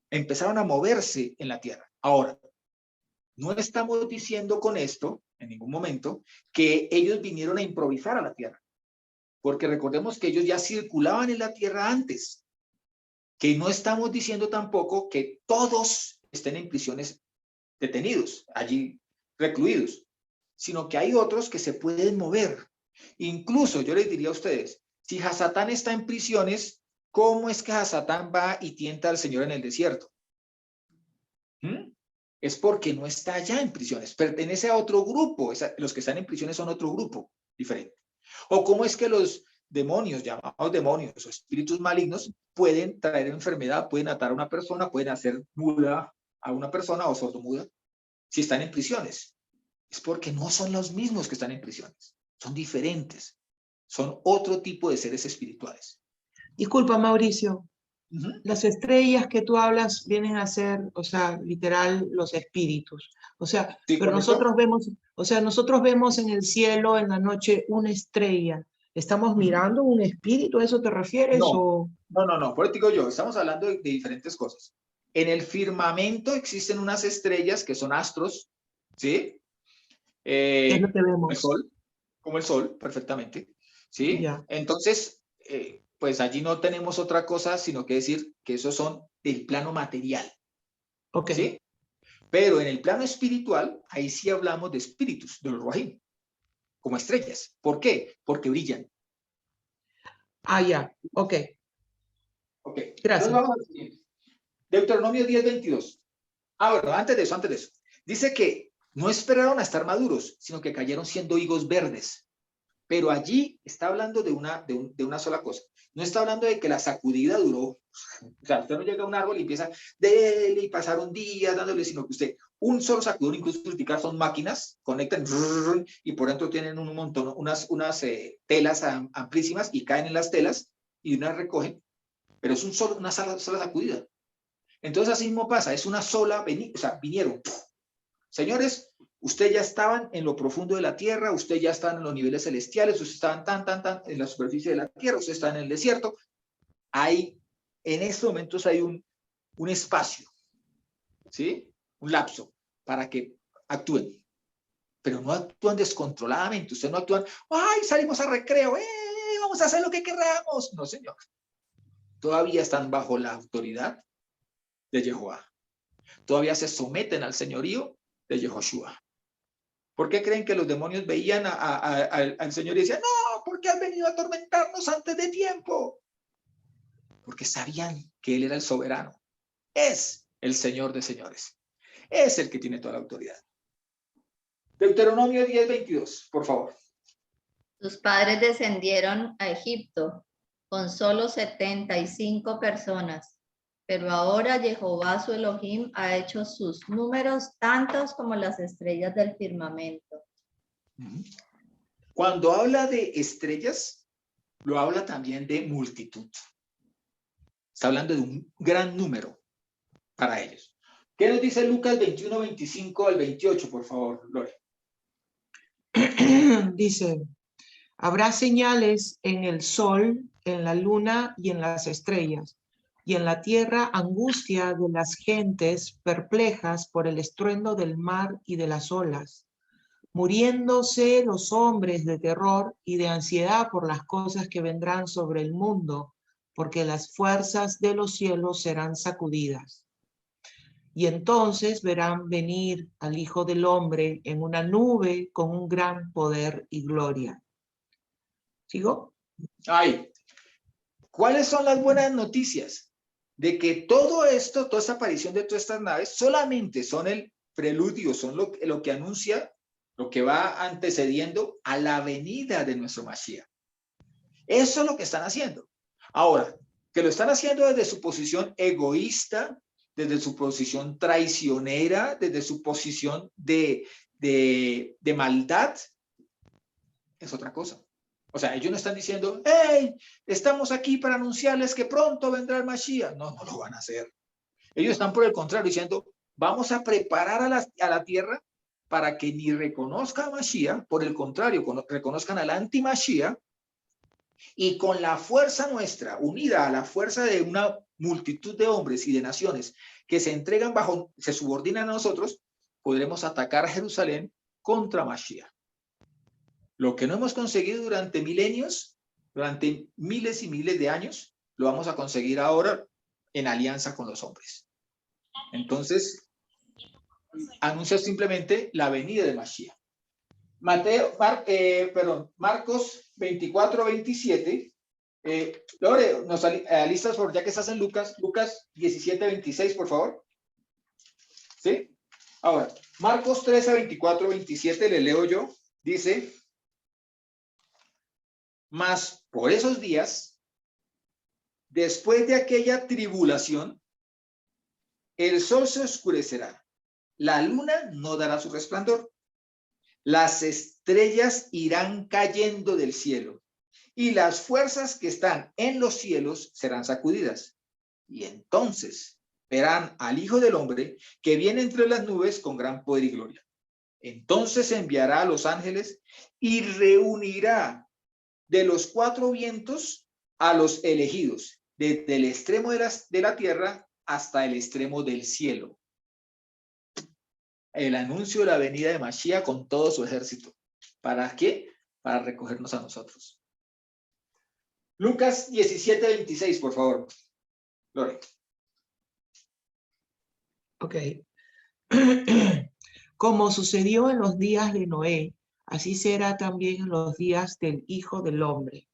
empezaron a moverse en la tierra. Ahora, no estamos diciendo con esto, en ningún momento, que ellos vinieron a improvisar a la tierra. porque recordemos que ellos ya circulaban en la tierra antes, que no estamos diciendo tampoco que todos estén en prisiones detenidos, allí recluidos, sino que hay otros que se pueden mover. Incluso yo les diría a ustedes, si Hasatán está en prisiones, ¿cómo es que Hasatán va y tienta al Señor en el desierto? Es porque no está ya en prisiones, pertenece a otro grupo. Los que están en prisiones son otro grupo diferente. O cómo es que los demonios, llamados demonios o espíritus malignos, pueden traer enfermedad, pueden atar a una persona, pueden hacer muda a una persona o sordomuda si están en prisiones. Es porque no son los mismos que están en prisiones, son diferentes, son otro tipo de seres espirituales. Disculpa, Mauricio. Las estrellas que tú hablas vienen a ser, o sea, literal, los espíritus. O sea, Sí, pero nosotros vemos, o sea, nosotros vemos en el cielo, en la noche, una estrella. ¿Estamos mirando un espíritu? ¿A eso te refieres? No, por eso digo yo, estamos hablando de diferentes cosas. En el firmamento existen unas estrellas que son astros, ¿sí? ¿Qué es lo que vemos? Como el sol, perfectamente, ¿sí? Ya. Entonces, pues allí no tenemos otra cosa, sino que decir que esos son del plano material, Ok. ¿sí? Pero en el plano espiritual, ahí sí hablamos de espíritus, de los Rohim, como estrellas. ¿Por qué? Porque brillan. Ah, ya. Ok. Ok. Gracias. Entonces vamos al siguiente. Deuteronomio 10:22. Bueno, antes de eso. Dice que no esperaron a estar maduros, sino que cayeron siendo higos verdes. Pero allí está hablando de una sola cosa. No está hablando de que la sacudida duró. O sea, usted no llega a un árbol y empieza y pasaron días dándole, sino que usted, un solo sacudón, incluso son máquinas, conectan y por dentro tienen un montón, unas telas amplísimas y caen en las telas y unas recogen, pero es una sola sacudida. Entonces así mismo pasa, es una sola, o sea, vinieron. Señores, ustedes ya estaban en lo profundo de la tierra, ustedes ya están en los niveles celestiales, ustedes estaban tan en la superficie de la tierra, ustedes están en el desierto. En estos momentos hay un espacio, ¿sí? Un lapso para que actúen. Pero no actúan descontroladamente, ustedes no actúan, ¡ay, salimos a recreo! Vamos a hacer lo que queramos! No, señor. Todavía están bajo la autoridad de Jehová. Todavía se someten al señorío de Yehoshua. ¿Por qué creen que los demonios veían al Señor y decían, no, ¿por qué has venido a atormentarnos antes de tiempo? Porque sabían que Él era el soberano. Es el Señor de señores. Es el que tiene toda la autoridad. Deuteronomio 10:22, por favor. Tus padres descendieron a Egipto con solo 75 personas, pero ahora Jehová su Elohim ha hecho sus números tantos como las estrellas del firmamento. Cuando habla de estrellas, lo habla también de multitud. Está hablando de un gran número para ellos. ¿Qué nos dice Lucas 21:25 al 28, por favor, Lore? Dice, habrá señales en el sol, en la luna y en las estrellas, y en la tierra angustia de las gentes perplejas por el estruendo del mar y de las olas, muriéndose los hombres de terror y de ansiedad por las cosas que vendrán sobre el mundo, porque las fuerzas de los cielos serán sacudidas. Y entonces verán venir al Hijo del Hombre en una nube con un gran poder y gloria. ¿Sigo? ¿Cuáles son las buenas noticias? De que todo esto, toda esta aparición de todas estas naves, solamente son el preludio, son lo que anuncia, lo que va antecediendo a la venida de nuestro Mashiach. Eso es lo que están haciendo. Ahora, que lo están haciendo desde su posición egoísta, desde su posición traicionera, desde su posición de maldad, es otra cosa. O sea, ellos no están diciendo, hey, estamos aquí para anunciarles que pronto vendrá el Mashiach. No, no lo van a hacer. Ellos están por el contrario diciendo, vamos a preparar a la tierra para que ni reconozca a Mashiach, por el contrario, reconozcan al anti-Mashiach, y con la fuerza nuestra, unida a la fuerza de una multitud de hombres y de naciones que se entregan se subordinan a nosotros, podremos atacar a Jerusalén contra Mashiach. Lo que no hemos conseguido durante milenios, durante miles y miles de años, lo vamos a conseguir ahora en alianza con los hombres. Entonces, anuncia simplemente la venida de Mashiach. Marcos 24, 27. Lore, nos alistas por, ya que estás en Lucas 17, 26, por favor. ¿Sí? Ahora, Marcos 13, 24, 27, le leo yo. Dice, mas por esos días, después de aquella tribulación, el sol se oscurecerá, la luna no dará su resplandor, las estrellas irán cayendo del cielo y las fuerzas que están en los cielos serán sacudidas. Y entonces verán al Hijo del Hombre que viene entre las nubes con gran poder y gloria. Entonces enviará a los ángeles y reunirá de los cuatro vientos a los elegidos, desde el extremo de la tierra hasta el extremo del cielo. El anuncio de la venida de Mashiach con todo su ejército. ¿Para qué? Para recogernos a nosotros. Lucas 17, 26, por favor. Lore. Ok. Como sucedió en los días de Noé, así será también en los días del Hijo del Hombre.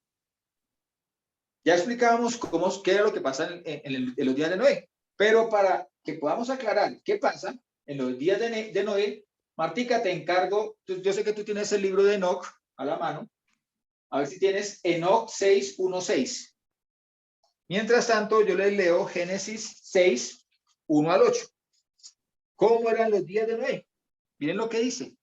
Ya explicábamos qué era lo que pasa en los días de Noé, pero para que podamos aclarar qué pasa en los días de Noé, Martica, te encargo, yo sé que tú tienes el libro de Enoch a la mano, a ver si tienes Enoch 6, 1, 6. Mientras tanto, yo les leo Génesis 6, 1 al 8. ¿Cómo eran los días de Noé? Miren lo que dice.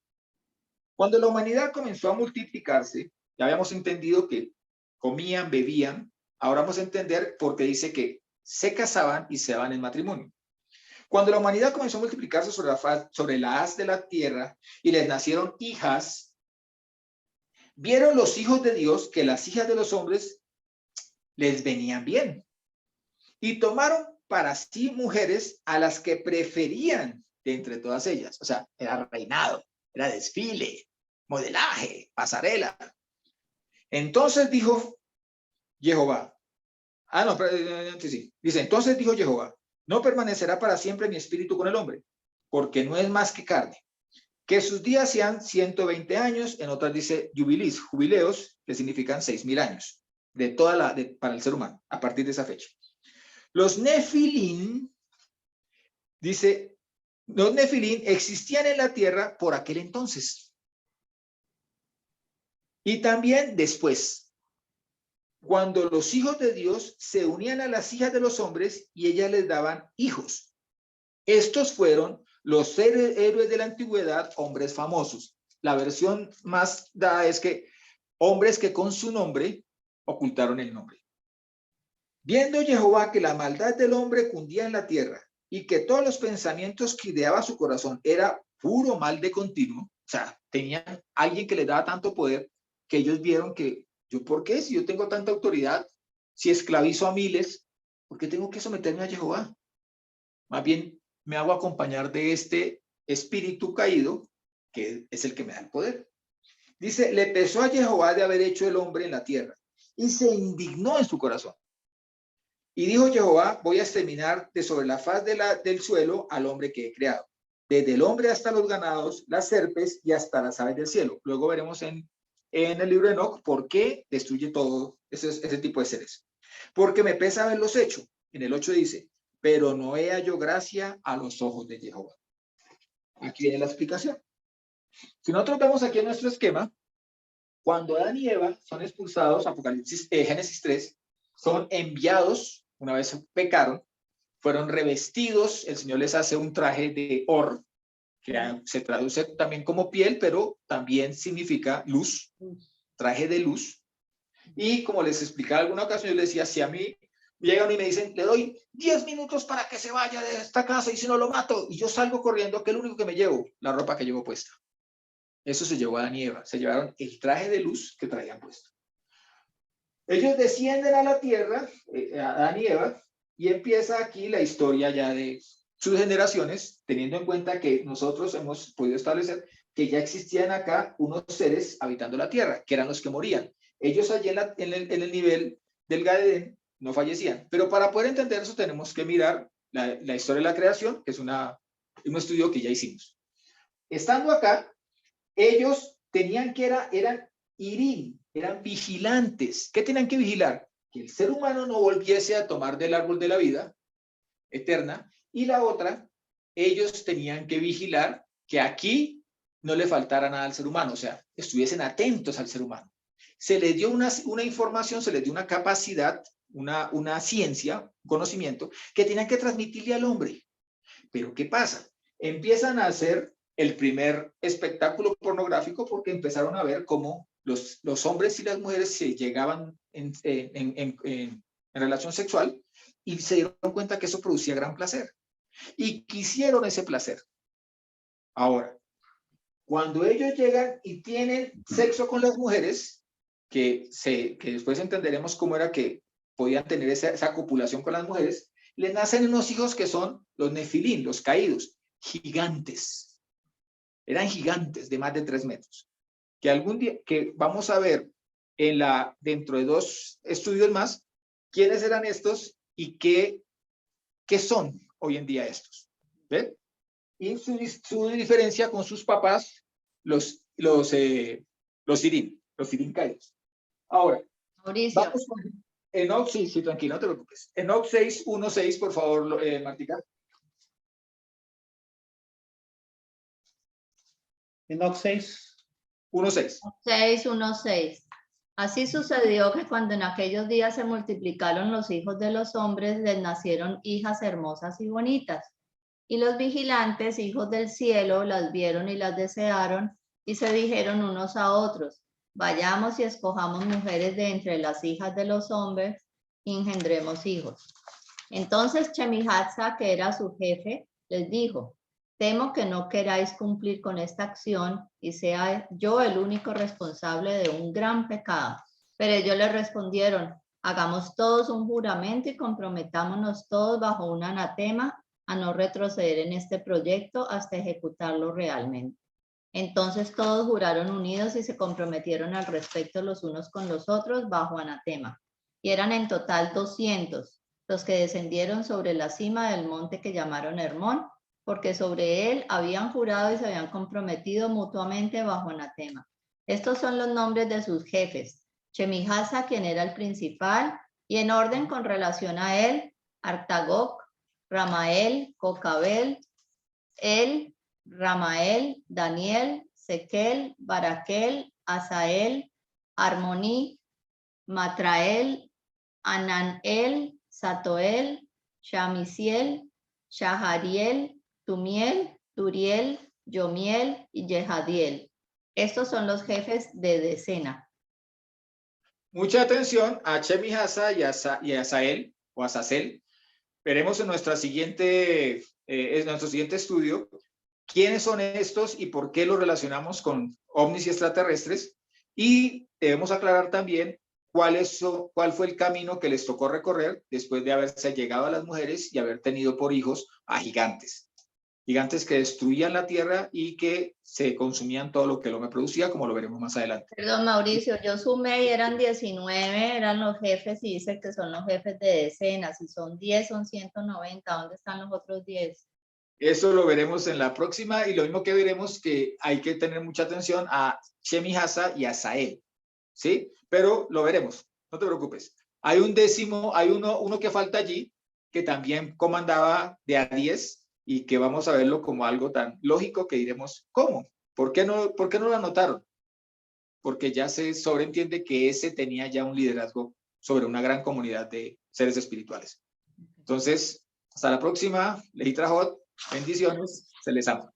Cuando la humanidad comenzó a multiplicarse, ya habíamos entendido que comían, bebían. Ahora vamos a entender por qué dice que se casaban y se daban en matrimonio. Cuando la humanidad comenzó a multiplicarse sobre la haz de la tierra y les nacieron hijas, vieron los hijos de Dios que las hijas de los hombres les venían bien y tomaron para sí mujeres a las que preferían de entre todas ellas. O sea, era reinado, era desfile, modelaje, pasarela. Entonces dijo Jehová, dice, entonces dijo Jehová, no permanecerá para siempre mi espíritu con el hombre, porque no es más que carne. Que sus días sean 120 años, en otras dice jubileos, que significan 6,000 años, para el ser humano, a partir de esa fecha. Los Nefilín, dice, los Nefilín existían en la tierra por aquel entonces. Y también después, cuando los hijos de Dios se unían a las hijas de los hombres y ellas les daban hijos. Estos fueron los héroes de la antigüedad, hombres famosos. La versión más dada es que hombres que con su nombre ocultaron el nombre. Viendo Jehová que la maldad del hombre cundía en la tierra y que todos los pensamientos que ideaba su corazón era puro mal de continuo, o sea, tenían alguien que les daba tanto poder que ellos vieron que, ¿por qué? Si yo tengo tanta autoridad, si esclavizo a miles, ¿por qué tengo que someterme a Jehová? Más bien me hago acompañar de este espíritu caído, que es el que me da el poder. Dice, le pesó a Jehová de haber hecho el hombre en la tierra y se indignó en su corazón. Y dijo Jehová, voy a exterminar de sobre la faz del suelo al hombre que he creado, desde el hombre hasta los ganados, las serpes y hasta las aves del cielo. Luego veremos en el libro de Enoch por qué destruye todo ese tipo de seres. Porque me pesa haberlos hecho. En el 8 dice, pero no he hallado gracia a los ojos de Jehová. Aquí viene la explicación. Si nosotros vemos aquí en nuestro esquema, cuando Adán y Eva son expulsados, Génesis 3, son enviados, una vez pecaron, fueron revestidos, el Señor les hace un traje de or, que se traduce también como piel, pero también significa luz, traje de luz. Y como les explicaba alguna ocasión, yo les decía, si a mí llegan y me dicen, le doy 10 minutos para que se vaya de esta casa y si no lo mato, y yo salgo corriendo, que es lo único que me llevo, la ropa que llevo puesta. Eso se llevó a Adán y Eva, se llevaron el traje de luz que traían puesto. Ellos descienden a la tierra, Adán y Eva, y empieza aquí la historia ya de sus generaciones, teniendo en cuenta que nosotros hemos podido establecer que ya existían acá unos seres habitando la tierra, que eran los que morían. ellos allí en el nivel del Gadén no fallecían. Pero para poder entender eso tenemos que mirar la historia de la creación, que es un estudio que ya hicimos. Estando acá, ellos tenían eran irín, eran vigilantes. ¿Qué tenían que vigilar? Que el ser humano no volviese a tomar del árbol de la vida eterna. Y la otra, ellos tenían que vigilar que aquí no le faltara nada al ser humano, o sea, estuviesen atentos al ser humano. Se les dio una información, se les dio una capacidad, una ciencia, un conocimiento, que tenían que transmitirle al hombre. Pero ¿qué pasa? Empiezan a hacer el primer espectáculo pornográfico porque empezaron a ver cómo los hombres y las mujeres se llegaban en relación sexual y se dieron cuenta que eso producía gran placer. Y quisieron ese placer. Ahora, cuando ellos llegan y tienen sexo con las mujeres, que después entenderemos cómo era que podían tener esa copulación con las mujeres, les nacen unos hijos que son los nefilín, los caídos, gigantes. Eran gigantes de más de 3 metros. Que algún día, que vamos a ver dentro de 2 estudios más, quiénes eran estos y qué son hoy en día estos. ¿Ven? Y su diferencia con sus papás, los sirín caídos. Ahora, Mauricio. vamos con Enoch, sí, tranquilo, no te preocupes. Enoch 6:1-6, por favor, Martica. Enoch 6:1-6. 6:1-6. Así sucedió que cuando en aquellos días se multiplicaron los hijos de los hombres, les nacieron hijas hermosas y bonitas. Y los vigilantes, hijos del cielo, las vieron y las desearon, y se dijeron unos a otros: vayamos y escojamos mujeres de entre las hijas de los hombres, y engendremos hijos. Entonces Chemihatza, que era su jefe, les dijo: temo que no queráis cumplir con esta acción y sea yo el único responsable de un gran pecado. Pero ellos le respondieron: hagamos todos un juramento y comprometámonos todos bajo un anatema a no retroceder en este proyecto hasta ejecutarlo realmente. Entonces todos juraron unidos y se comprometieron al respecto los unos con los otros bajo anatema. Y eran en total 200 los que descendieron sobre la cima del monte que llamaron Hermón, porque sobre él habían jurado y se habían comprometido mutuamente bajo anatema. Estos son los nombres de sus jefes: Chemihatza, quien era el principal, y en orden con relación a él, Artagoc, Ramael, Cocabel, El, Ramael, Daniel, Sequel, Baraquel, Asael, Armoní, Matrael, Ananel, Satoel, Shamisiel, Shahariel, Tumiel, Turiel, Yomiel y Yehadiel. Estos son los jefes de decena. Mucha atención a Chemihatza y a Asael o Azazel. Veremos en nuestro siguiente estudio quiénes son estos y por qué los relacionamos con ovnis y extraterrestres. Y debemos aclarar también cuál fue el camino que les tocó recorrer después de haberse llegado a las mujeres y haber tenido por hijos a gigantes. Gigantes que destruían la tierra y que se consumían todo lo que el hombre producía, como lo veremos más adelante. Perdón, Mauricio, yo sumé y eran 19, eran los jefes, y dice que son los jefes de decenas. Si son 10, son 190. ¿Dónde están los otros 10? Eso lo veremos en la próxima, y lo mismo que veremos que hay que tener mucha atención a Chemihatza y a Asael, ¿sí? Pero lo veremos, no te preocupes. Hay un décimo, hay uno que falta allí, que también comandaba de a 10, y que vamos a verlo como algo tan lógico que diremos: ¿cómo? ¿Por qué no lo anotaron? Porque ya se sobreentiende que ese tenía ya un liderazgo sobre una gran comunidad de seres espirituales. Entonces, hasta la próxima. Lehi Trajot, bendiciones, se les ama.